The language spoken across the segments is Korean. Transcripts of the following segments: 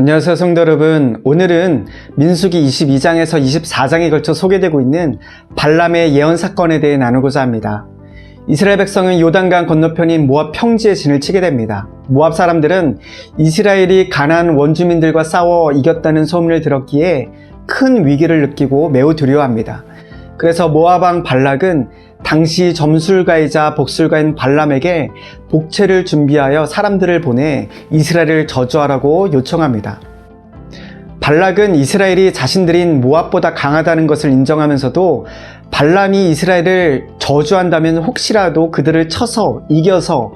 안녕하세요 성도 여러분. 오늘은 민수기 22장에서 24장에 걸쳐 소개되고 있는 발람의 예언 사건에 대해 나누고자 합니다. 이스라엘 백성은 요단강 건너편인 모압 평지에 진을 치게 됩니다. 모압 사람들은 이스라엘이 가나안 원주민들과 싸워 이겼다는 소문을 들었기에 큰 위기를 느끼고 매우 두려워합니다. 그래서 모압 왕 발락은 당시 점술가이자 복술가인 발람에게 복채를 준비하여 사람들을 보내 이스라엘을 저주하라고 요청합니다. 발락은 이스라엘이 자신들인 모압보다 강하다는 것을 인정하면서도 발람이 이스라엘을 저주한다면 혹시라도 그들을 쳐서 이겨서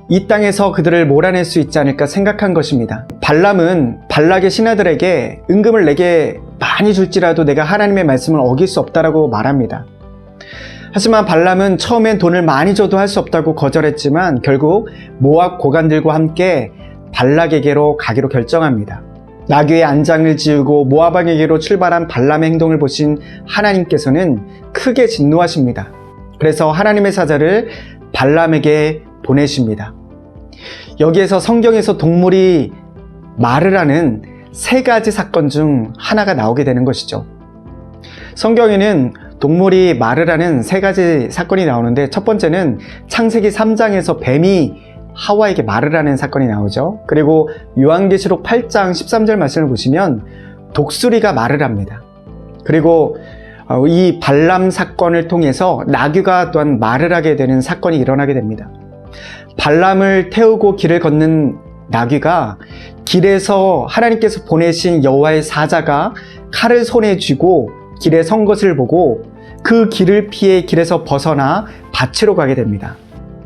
이 땅에서 그들을 몰아낼 수 있지 않을까 생각한 것입니다. 발람은 발락의 신하들에게 은금을 내게 많이 줄지라도 내가 하나님의 말씀을 어길 수 없다라고 말합니다. 하지만 발람은 처음엔 돈을 많이 줘도 할 수 없다고 거절했지만 결국 모압 고관들과 함께 발락에게로 가기로 결정합니다. 나귀의 안장을 지우고 모압 왕에게로 출발한 발람의 행동을 보신 하나님께서는 크게 진노하십니다. 그래서 하나님의 사자를 발람에게 보내십니다. 여기에서 성경에서 동물이 말을 하는 세 가지 사건 중 하나가 나오게 되는 것이죠. 성경에는 동물이 말을 하는 세 가지 사건이 나오는데, 첫 번째는 창세기 3장에서 뱀이 하와에게 말을 하는 사건이 나오죠. 그리고 요한계시록 8장 13절 말씀을 보시면 독수리가 말을 합니다. 그리고 이 발람 사건을 통해서 나귀가 또한 말을 하게 되는 사건이 일어나게 됩니다. 발람을 태우고 길을 걷는 나귀가 길에서 하나님께서 보내신 여호와의 사자가 칼을 손에 쥐고 길에 선 것을 보고 그 길을 피해 길에서 벗어나 밭으로 가게 됩니다.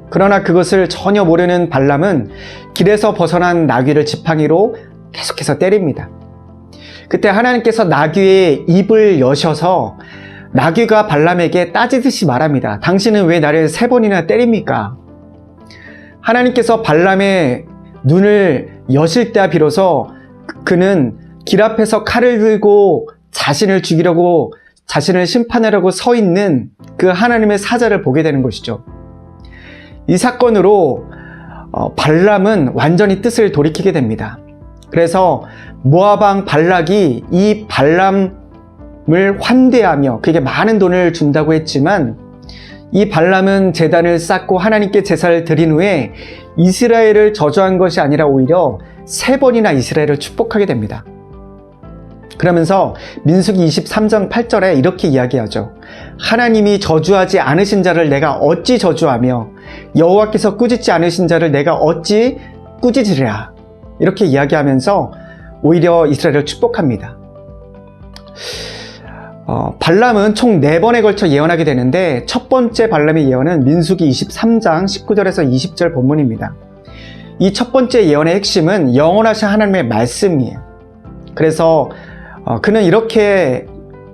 그러나 그것을 전혀 모르는 발람은 길에서 벗어난 나귀를 지팡이로 계속해서 때립니다. 그때 하나님께서 나귀의 입을 여셔서 나귀가 발람에게 따지듯이 말합니다. 당신은 왜 나를 3번이나 때립니까? 하나님께서 발람의 눈을 여실 때 비로소 그는 길 앞에서 칼을 들고 자신을 죽이려고, 자신을 심판하려고 서 있는 그 하나님의 사자를 보게 되는 것이죠. 이 사건으로 발람은 완전히 뜻을 돌이키게 됩니다. 그래서 모압 왕 발락이 이 발람을 환대하며 그에게 많은 돈을 준다고 했지만, 이 발람은 제단을 쌓고 하나님께 제사를 드린 후에 이스라엘을 저주한 것이 아니라 오히려 3번이나 이스라엘을 축복하게 됩니다. 그러면서 민수기 23장 8절에 이렇게 이야기하죠. 하나님이 저주하지 않으신 자를 내가 어찌 저주하며 여호와께서 꾸짖지 않으신 자를 내가 어찌 꾸짖으랴. 이렇게 이야기하면서 오히려 이스라엘을 축복합니다. 발람은 총 4번에 걸쳐 예언하게 되는데, 첫 번째 발람의 예언은 민수기 23장 19절에서 20절 본문입니다. 이 첫 번째 예언의 핵심은 영원하신 하나님의 말씀이에요. 그래서 그는 이렇게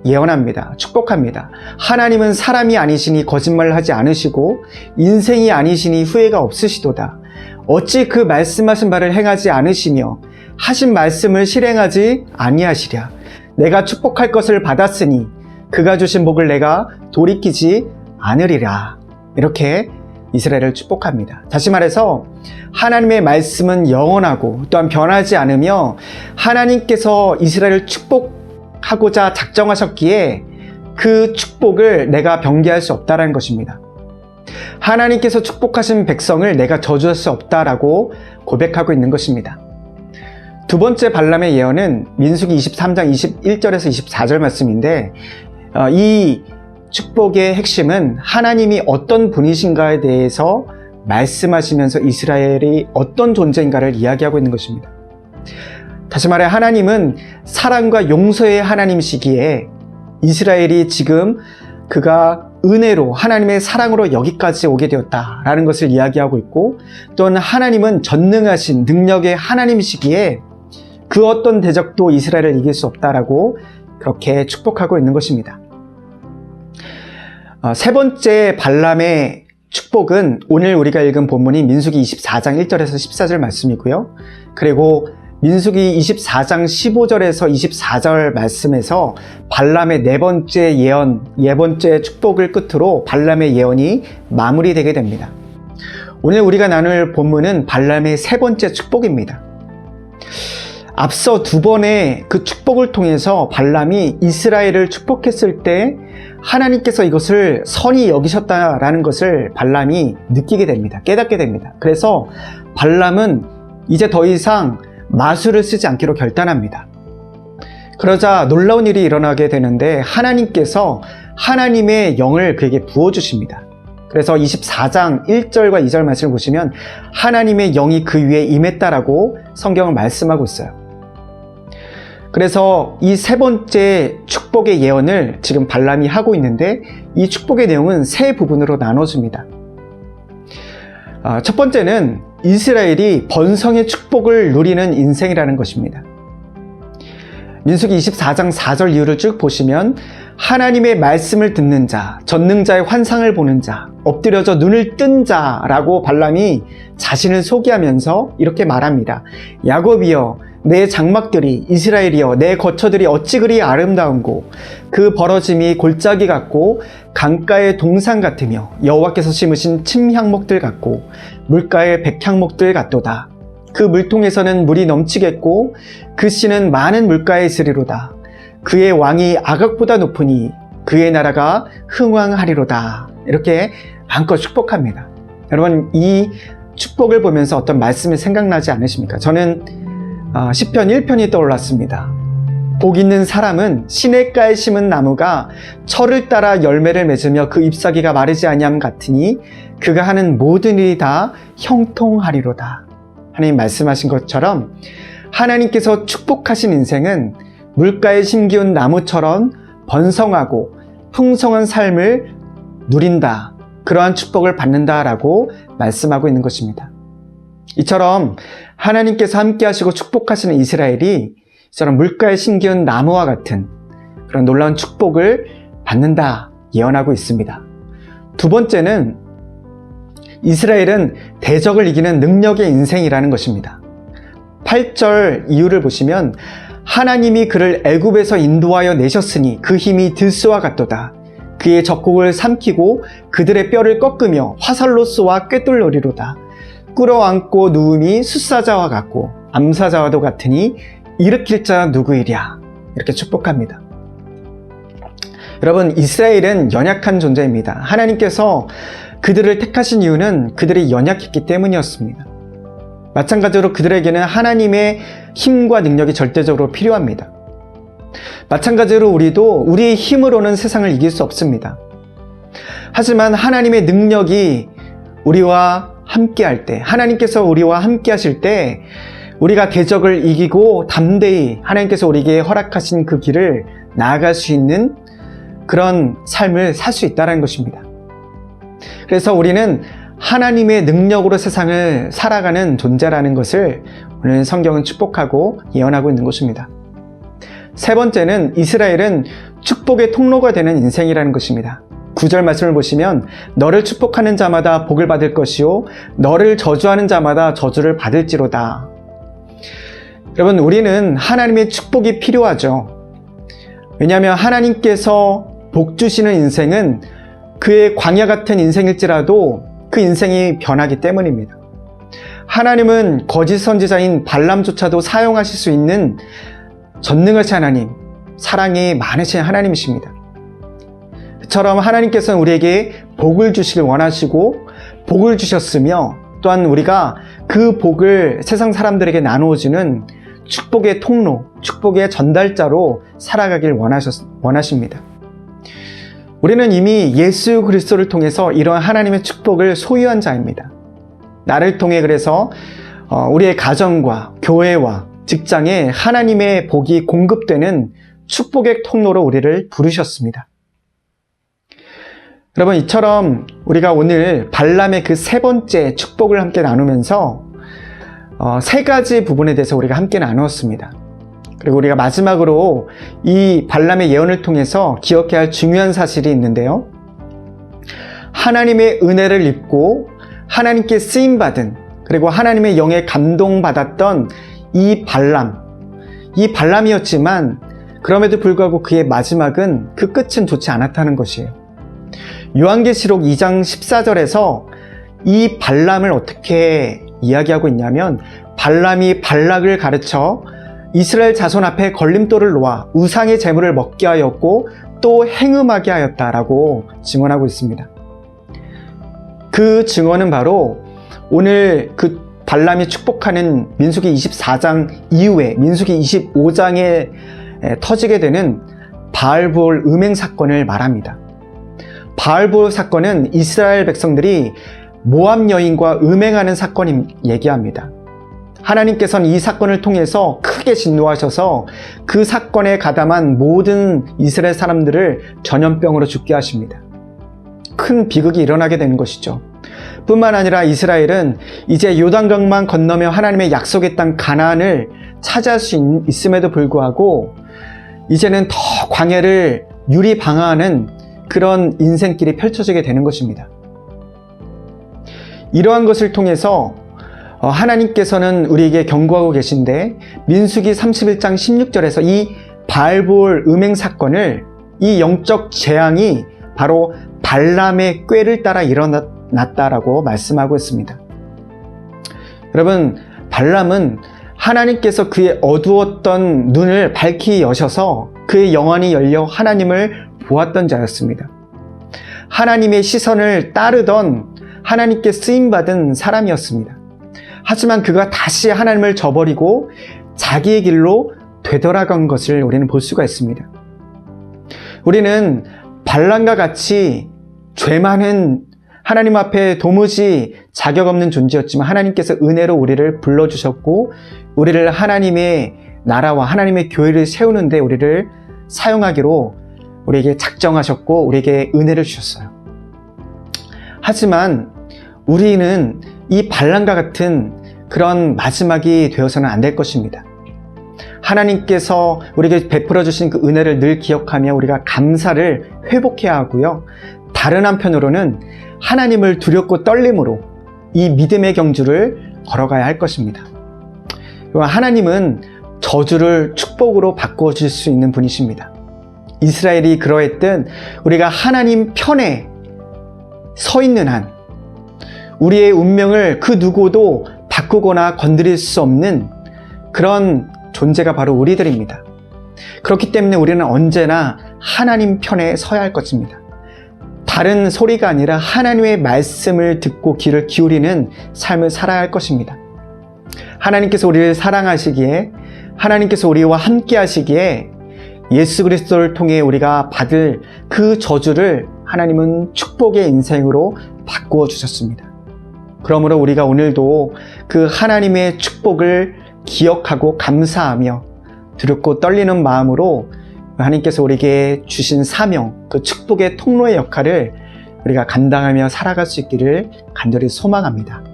예언합니다. 축복합니다. 하나님은 사람이 아니시니 거짓말을 하지 않으시고 인생이 아니시니 후회가 없으시도다. 어찌 그 말씀하신 바를 행하지 않으시며 하신 말씀을 실행하지 아니하시랴. 내가 축복할 것을 받았으니 그가 주신 복을 내가 돌이키지 않으리라. 이렇게 이스라엘을 축복합니다. 다시 말해서 하나님의 말씀은 영원하고 또한 변하지 않으며 하나님께서 이스라엘을 축복하고자 작정하셨기에 그 축복을 내가 변개할 수 없다는 것입니다. 하나님께서 축복하신 백성을 내가 저주할 수 없다라고 고백하고 있는 것입니다. 두 번째 발람의 예언은 민수기 23장 21절에서 24절 말씀인데, 이 축복의 핵심은 하나님이 어떤 분이신가에 대해서 말씀하시면서 이스라엘이 어떤 존재인가를 이야기하고 있는 것입니다. 다시 말해 하나님은 사랑과 용서의 하나님이시기에 이스라엘이 지금 그가 은혜로 하나님의 사랑으로 여기까지 오게 되었다라는 것을 이야기하고 있고, 또한 하나님은 전능하신 능력의 하나님이시기에 그 어떤 대적도 이스라엘을 이길 수 없다라고 그렇게 축복하고 있는 것입니다. 세 번째 발람의 축복은 오늘 우리가 읽은 본문이 민수기 24장 1절에서 14절 말씀이고요. 그리고 민수기 24장 15절에서 24절 말씀에서 발람의 네 번째 예언, 네 번째 축복을 끝으로 발람의 예언이 마무리되게 됩니다. 오늘 우리가 나눌 본문은 발람의 세 번째 축복입니다. 앞서 두 번의 그 축복을 통해서 발람이 이스라엘을 축복했을 때 하나님께서 이것을 선히 여기셨다라는 것을 발람이 느끼게 됩니다. 깨닫게 됩니다. 그래서 발람은 이제 더 이상 마술을 쓰지 않기로 결단합니다. 그러자 놀라운 일이 일어나게 되는데 하나님께서 하나님의 영을 그에게 부어주십니다. 그래서 24장 1절과 2절 말씀을 보시면 하나님의 영이 그 위에 임했다라고 성경은 말씀하고 있어요. 그래서 이 세 번째 축복의 예언을 지금 발람이 하고 있는데 이 축복의 내용은 세 부분으로 나눠집니다. 첫 번째는 이스라엘이 번성의 축복을 누리는 인생이라는 것입니다. 민수기 24장 4절 이후를 쭉 보시면 하나님의 말씀을 듣는 자, 전능자의 환상을 보는 자, 엎드려져 눈을 뜬 자라고 발람이 자신을 소개하면서 이렇게 말합니다. 야곱이여 내 장막들이, 이스라엘이여 내 거처들이 어찌 그리 아름다운고 그 벌어짐이 골짜기 같고 강가의 동산 같으며 여호와께서 심으신 침향목들 같고 물가의 백향목들 같도다. 그 물통에서는 물이 넘치겠고 그 씨는 많은 물가에 있으리로다. 그의 왕이 아각보다 높으니 그의 나라가 흥왕하리로다. 이렇게 마음껏 축복합니다. 여러분, 이 축복을 보면서 어떤 말씀이 생각나지 않으십니까? 저는 시편 1편이 떠올랐습니다. 복 있는 사람은 시냇가에 심은 나무가 철을 따라 열매를 맺으며 그 잎사귀가 마르지 아니함 같으니 그가 하는 모든 일이 다 형통하리로다. 하나님 말씀하신 것처럼 하나님께서 축복하신 인생은 물가에 심기운 나무처럼 번성하고 풍성한 삶을 누린다. 그러한 축복을 받는다라고 말씀하고 있는 것입니다. 이처럼 하나님께서 함께 하시고 축복하시는 이스라엘이 이처럼 물가에 심기운 나무와 같은 그런 놀라운 축복을 받는다 예언하고 있습니다. 두 번째는 이스라엘은 대적을 이기는 능력의 인생이라는 것입니다. 8절 이유를 보시면 하나님이 그를 애굽에서 인도하여 내셨으니 그 힘이 들소와 같도다. 그의 적국을 삼키고 그들의 뼈를 꺾으며 화살로 쏘아 꿰뚫으리로다. 끌어안고 누움이 숫사자와 같고 암사자와도 같으니 일으킬 자 누구이랴. 이렇게 축복합니다. 여러분, 이스라엘은 연약한 존재입니다. 하나님께서 그들을 택하신 이유는 그들이 연약했기 때문이었습니다. 마찬가지로 그들에게는 하나님의 힘과 능력이 절대적으로 필요합니다. 마찬가지로 우리도 우리의 힘으로는 세상을 이길 수 없습니다. 하지만 하나님의 능력이 우리와 함께 할 때, 하나님께서 우리와 함께 하실 때 우리가 대적을 이기고 담대히 하나님께서 우리에게 허락하신 그 길을 나아갈 수 있는 그런 삶을 살 수 있다는 것입니다. 그래서 우리는 하나님의 능력으로 세상을 살아가는 존재라는 것을 오늘 성경은 축복하고 예언하고 있는 것입니다. 세 번째는 이스라엘은 축복의 통로가 되는 인생이라는 것입니다. 9절 말씀을 보시면 너를 축복하는 자마다 복을 받을 것이요 너를 저주하는 자마다 저주를 받을지로다. 여러분, 우리는 하나님의 축복이 필요하죠. 왜냐하면 하나님께서 복 주시는 인생은 그의 광야 같은 인생일지라도 그 인생이 변하기 때문입니다. 하나님은 거짓 선지자인 발람조차도 사용하실 수 있는 전능하신 하나님, 사랑이 많으신 하나님이십니다. 그처럼 하나님께서는 우리에게 복을 주시길 원하시고 복을 주셨으며 또한 우리가 그 복을 세상 사람들에게 나누어주는 축복의 통로, 축복의 전달자로 살아가길 원하십니다. 우리는 이미 예수 그리스도를 통해서 이러한 하나님의 축복을 소유한 자입니다. 나를 통해 그래서 우리의 가정과 교회와 직장에 하나님의 복이 공급되는 축복의 통로로 우리를 부르셨습니다. 여러분, 이처럼 우리가 오늘 발람의 그 세 번째 축복을 함께 나누면서 세 가지 부분에 대해서 우리가 함께 나누었습니다. 그리고 우리가 마지막으로 이 발람의 예언을 통해서 기억해야 할 중요한 사실이 있는데요. 하나님의 은혜를 입고 하나님께 쓰임받은, 그리고 하나님의 영에 감동받았던 이 발람이었지만 그럼에도 불구하고 그의 마지막은 그 끝은 좋지 않았다는 것이에요. 요한계시록 2장 14절에서 이 발람을 어떻게 이야기하고 있냐면 발람이 발락을 가르쳐 이스라엘 자손 앞에 걸림돌을 놓아 우상의 제물을 먹게 하였고 또 행음하게 하였다라고 증언하고 있습니다. 그 증언은 바로 오늘 그 발람이 축복하는 민수기 24장 이후에 민수기 25장에 터지게 되는 바알볼 음행 사건을 말합니다. 바알볼 사건은 이스라엘 백성들이 모압 여인과 음행하는 사건을 얘기합니다. 하나님께서는 이 사건을 통해서 크게 진노하셔서 그 사건에 가담한 모든 이스라엘 사람들을 전염병으로 죽게 하십니다. 큰 비극이 일어나게 되는 것이죠. 뿐만 아니라 이스라엘은 이제 요단강만 건너며 하나님의 약속의 땅 가나안을 차지할 수 있음에도 불구하고 이제는 더 광야를 유리방어하는 그런 인생길이 펼쳐지게 되는 것입니다. 이러한 것을 통해서 하나님께서는 우리에게 경고하고 계신데 민수기 31장 16절에서 이 바알볼 음행 사건을 이 영적 재앙이 바로 발람의 꾀를 따라 일어났다라고 말씀하고 있습니다. 여러분, 발람은 하나님께서 그의 어두웠던 눈을 밝히 여셔서 그의 영안이 열려 하나님을 보았던 자였습니다. 하나님의 시선을 따르던 하나님께 쓰임받은 사람이었습니다. 하지만 그가 다시 하나님을 저버리고 자기의 길로 되돌아간 것을 우리는 볼 수가 있습니다. 우리는 발람과 같이 죄 많은 하나님 앞에 도무지 자격 없는 존재였지만 하나님께서 은혜로 우리를 불러주셨고 우리를 하나님의 나라와 하나님의 교회를 세우는데 우리를 사용하기로 우리에게 작정하셨고 우리에게 은혜를 주셨어요. 하지만 우리는 이 발람과 같은 그런 마지막이 되어서는 안 될 것입니다. 하나님께서 우리에게 베풀어 주신 그 은혜를 늘 기억하며 우리가 감사를 회복해야 하고요. 다른 한편으로는 하나님을 두렵고 떨림으로 이 믿음의 경주를 걸어가야 할 것입니다. 하나님은 저주를 축복으로 바꾸어 줄 수 있는 분이십니다. 이스라엘이 그러했든 우리가 하나님 편에 서 있는 한 우리의 운명을 그 누구도 바꾸거나 건드릴 수 없는 그런 존재가 바로 우리들입니다. 그렇기 때문에 우리는 언제나 하나님 편에 서야 할 것입니다. 다른 소리가 아니라 하나님의 말씀을 듣고 귀를 기울이는 삶을 살아야 할 것입니다. 하나님께서 우리를 사랑하시기에 하나님께서 우리와 함께 하시기에 예수 그리스도를 통해 우리가 받을 그 저주를 하나님은 축복의 인생으로 바꾸어 주셨습니다. 그러므로 우리가 오늘도 그 하나님의 축복을 기억하고 감사하며 두렵고 떨리는 마음으로 하나님께서 우리에게 주신 사명, 그 축복의 통로의 역할을 우리가 감당하며 살아갈 수 있기를 간절히 소망합니다.